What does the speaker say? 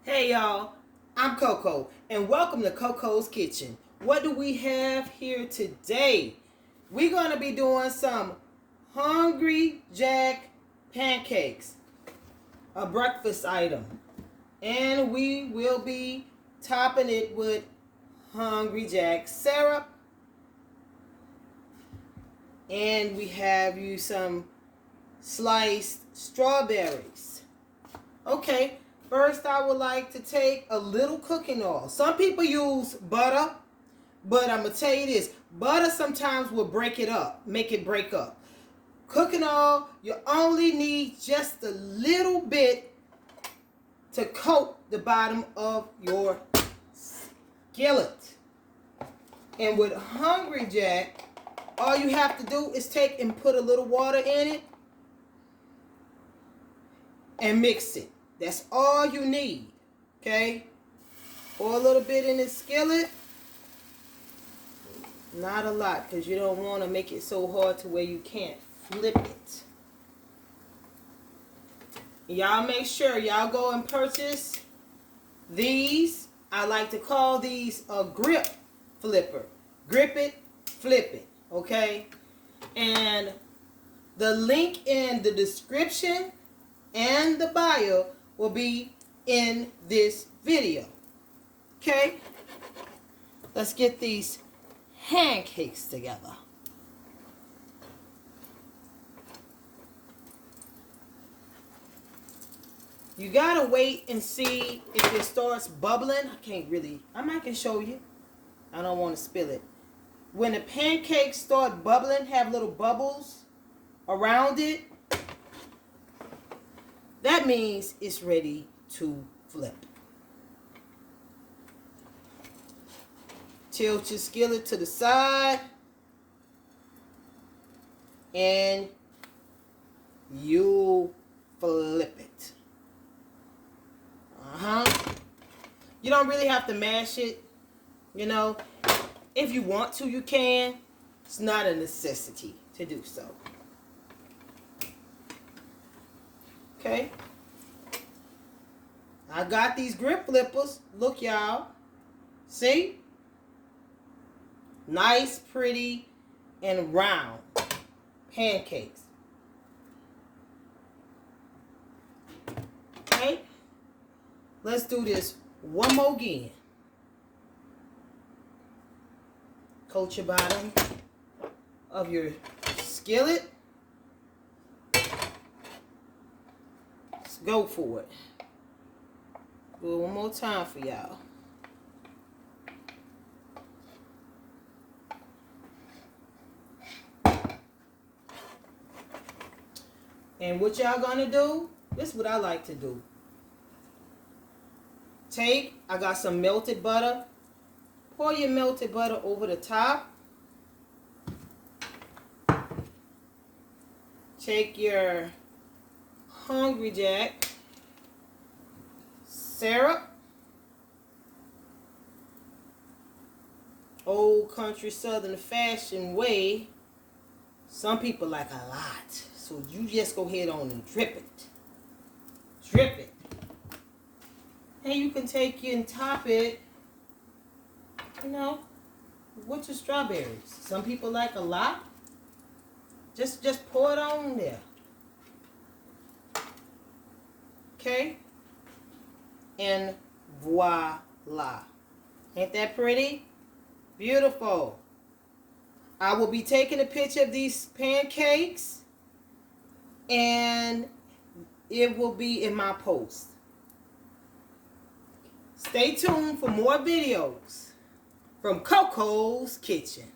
Hey y'all, I'm Coco and welcome to Koko'S Kitchen. What do we have here today? We're going to be doing some Hungry Jack pancakes, a breakfast item. And we will be topping it with Hungry Jack syrup. And we have you some sliced strawberries. Okay. First, I would like to take a little cooking oil. Some people use butter, but I'm going to tell you this. Butter sometimes will break it up, make it break up. Cooking oil, you only need just a little bit to coat the bottom of your skillet. And with Hungry Jack, all you have to do is take and put a little water in it and mix it. That's all you need, okay? Pour a little bit in the skillet. Not a lot, because you don't want to make it so hard to where you can't flip it. Y'all make sure y'all go and purchase these. I like to call these a grip flipper. Grip it, flip it, okay? And the link in the description and the bio will be in this video. Okay? Let's get these pancakes together. You gotta wait and see if it starts bubbling. I might can show you. I don't want to spill it. When the pancakes start bubbling, have little bubbles around it, that means it's ready to flip. Tilt your skillet to the side and you'll flip it. You don't really have to mash it, you know. If you want to, you can. It's not a necessity to do so. Okay, I got these grip flippers. Look, y'all. See? Nice, pretty, and round pancakes. Okay, let's do this one more again. Coat your bottom of your skillet. Go for it. Do it one more time for y'all. And what y'all gonna do? This is what I like to do. I got some melted butter. Pour your melted butter over the top. Take your Hungry Jack syrup, old country southern fashion way. Some people like a lot, so you just go ahead on and drip it, and you can take it and top it, you know, with your strawberries. Some people like a lot. Just pour it on there. Okay, and voila. Ain't that pretty? Beautiful. I will be taking a picture of these pancakes and it will be in my post. Stay tuned for more videos from Koko'S Kitchen.